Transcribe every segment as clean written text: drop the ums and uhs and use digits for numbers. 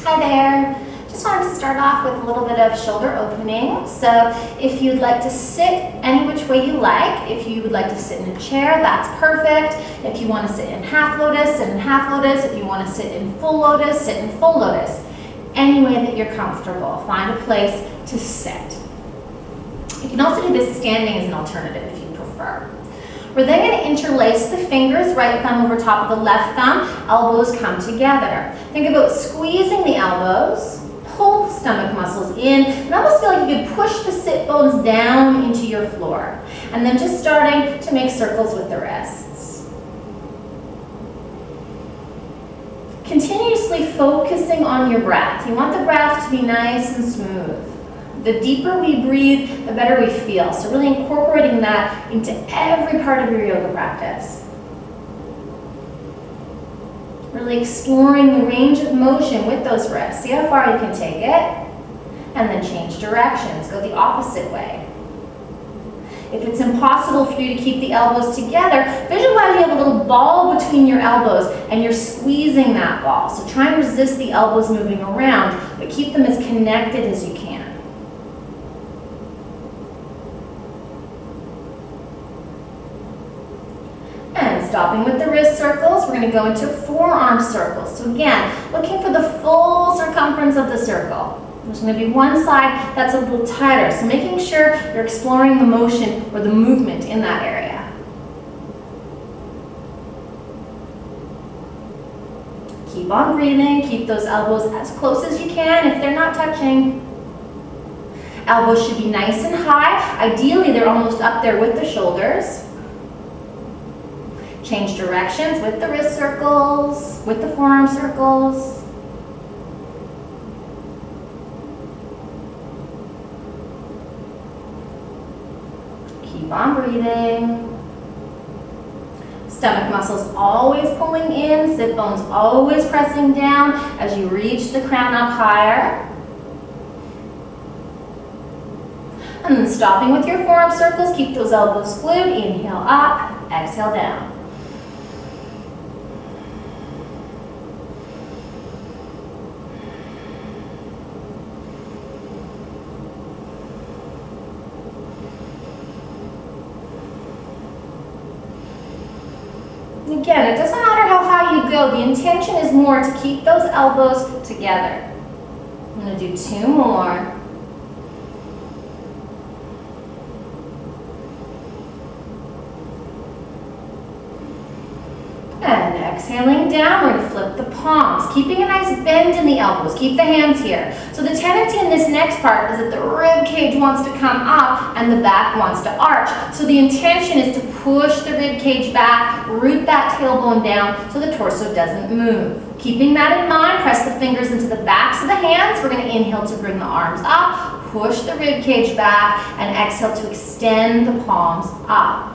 Hi there. Just wanted to start off with a little bit of shoulder opening. So if you'd like to sit any which way you like, if you would like to sit in a chair, that's perfect. If you want to sit in half lotus, sit in half lotus. If you want to sit in full lotus, sit in full lotus. Any way that you're comfortable, find a place to sit. You can also do this standing as an alternative if you prefer. We're then going to interlace the fingers, right thumb over top of the left thumb, elbows come together. Think about squeezing the elbows, pull the stomach muscles in, and almost feel like you could push the sit bones down into your floor. And then just starting to make circles with the wrists. Continuously focusing on your breath. You want the breath to be nice and smooth. The deeper we breathe, the better we feel. So really incorporating that into every part of your yoga practice. Really exploring the range of motion with those wrists. See how far you can take it. And then change directions. Go the opposite way. If it's impossible for you to keep the elbows together, visualize you have a little ball between your elbows and you're squeezing that ball. So try and resist the elbows moving around, but keep them as connected as you can. Stopping with the wrist circles, we're going to go into forearm circles. So again, looking for the full circumference of the circle. There's going to be one side that's a little tighter, so making sure you're exploring the motion or the movement in that area. Keep on breathing, keep those elbows as close as you can if they're not touching. Elbows should be nice and high. Ideally, they're almost up there with the shoulders. Change directions with the wrist circles, with the forearm circles. Keep on breathing. Stomach muscles always pulling in, sit bones always pressing down as you reach the crown up higher. And then stopping with your forearm circles, keep those elbows glued, inhale up, exhale down. Again, it doesn't matter how high you go, the intention is more to keep those elbows together. I'm going to do two more. And exhaling down, we're going to flip the palms, keeping a nice bend in the elbows. Keep the hands here. So the tendency in this next part is that the rib cage wants to come up and the back wants to arch. So the intention is to push the rib cage back, root that tailbone down so the torso doesn't move. Keeping that in mind, press the fingers into the backs of the hands. We're going to inhale to bring the arms up, push the rib cage back, and exhale to extend the palms up.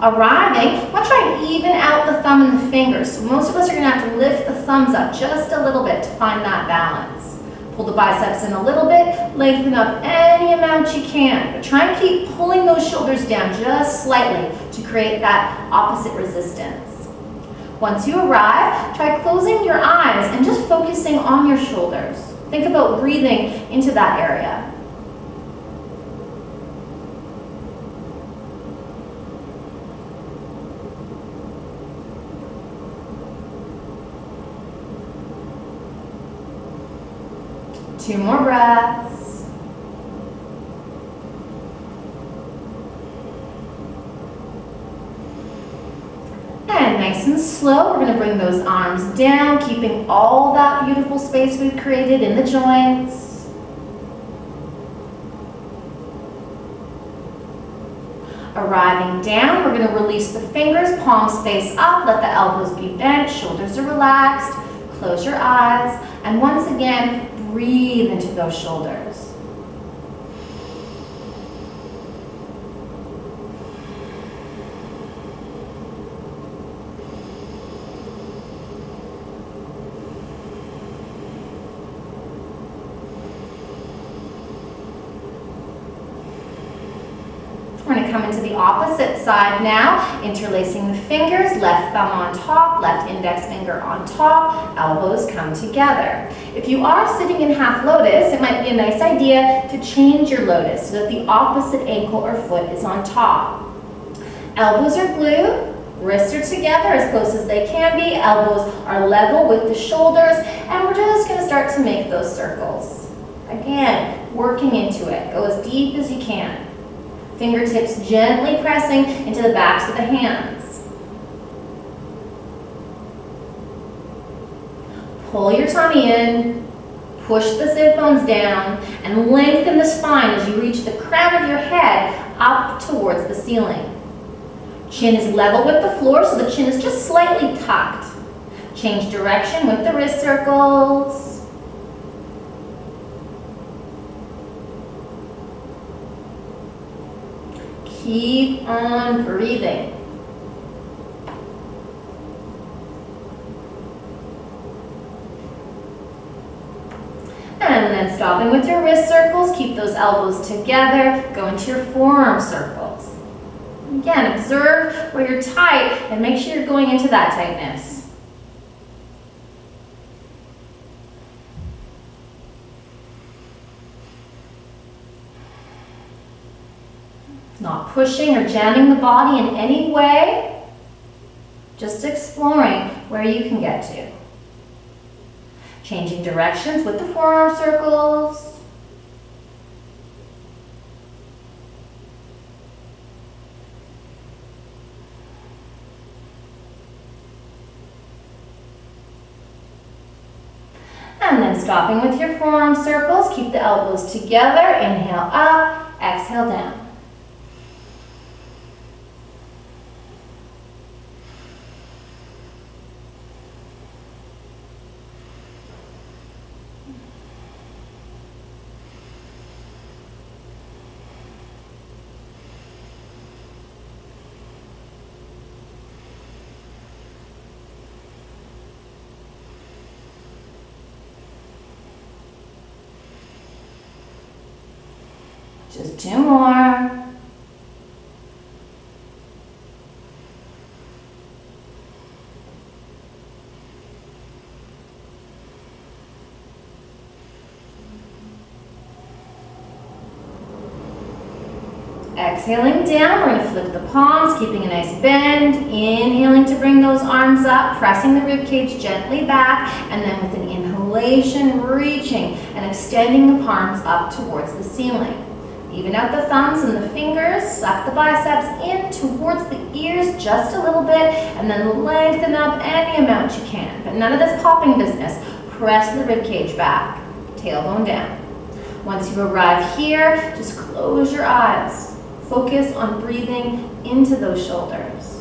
Arriving, I want to try and even out the thumb and the fingers. So most of us are going to have to lift the thumbs up just a little bit to find that balance. Pull the biceps in a little bit, lengthen up any amount you can. But try and keep pulling those shoulders down just slightly to create that opposite resistance. Once you arrive, try closing your eyes and just focusing on your shoulders. Think about breathing into that area. Two more breaths. And nice and slow, we're going to bring those arms down, keeping all that beautiful space we've created in the joints. Arriving down, we're going to release the fingers, palms face up, let the elbows be bent, shoulders are relaxed, close your eyes, and once again, breathe into those shoulders. We're going to come into the opposite side now, interlacing the fingers, left thumb on top, left index finger on top, elbows come together. If you are sitting in half lotus, it might be a nice idea to change your lotus so that the opposite ankle or foot is on top. Elbows are glued, wrists are together as close as they can be, elbows are level with the shoulders, and we're just going to start to make those circles. Again, working into it. Go as deep as you can. Fingertips gently pressing into the backs of the hands. Pull your tummy in, push the sit bones down, and lengthen the spine as you reach the crown of your head up towards the ceiling. Chin is level with the floor, so the chin is just slightly tucked. Change direction with the wrist circles. Keep on breathing. And then stopping with your wrist circles, keep those elbows together, go into your forearm circles. Again, observe where you're tight and make sure you're going into that tightness. Not pushing or jamming the body in any way, just exploring where you can get to. Changing directions with the forearm circles. And then stopping with your forearm circles, keep the elbows together, inhale up, exhale down. Just 2 more. Exhaling down, we're going to flip the palms, keeping a nice bend. Inhaling to bring those arms up, pressing the rib cage gently back, and then with an inhalation, reaching and extending the palms up towards the ceiling. Even out the thumbs and the fingers, suck the biceps in towards the ears just a little bit, and then lengthen up any amount you can. But none of this popping business. Press the rib cage back, tailbone down. Once you arrive here, just close your eyes. Focus on breathing into those shoulders.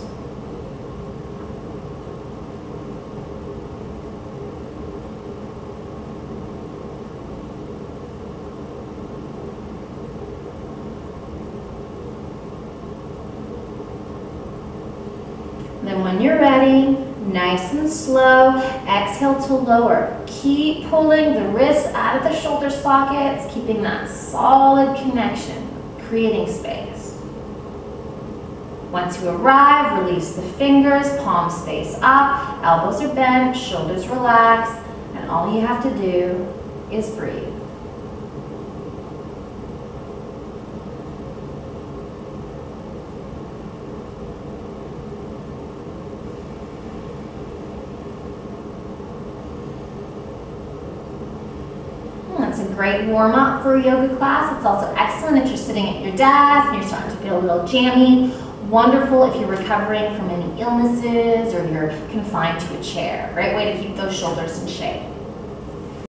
Then when you're ready, nice and slow, exhale to lower. Keep pulling the wrists out of the shoulder sockets, keeping that solid connection, creating space. Once you arrive, release the fingers, palms face up, elbows are bent, shoulders relaxed, and all you have to do is breathe. It's a great warm-up for a yoga class. It's also excellent if you're sitting at your desk and you're starting to feel a little jammy. Wonderful if you're recovering from any illnesses or you're confined to a chair. Great way to keep those shoulders in shape.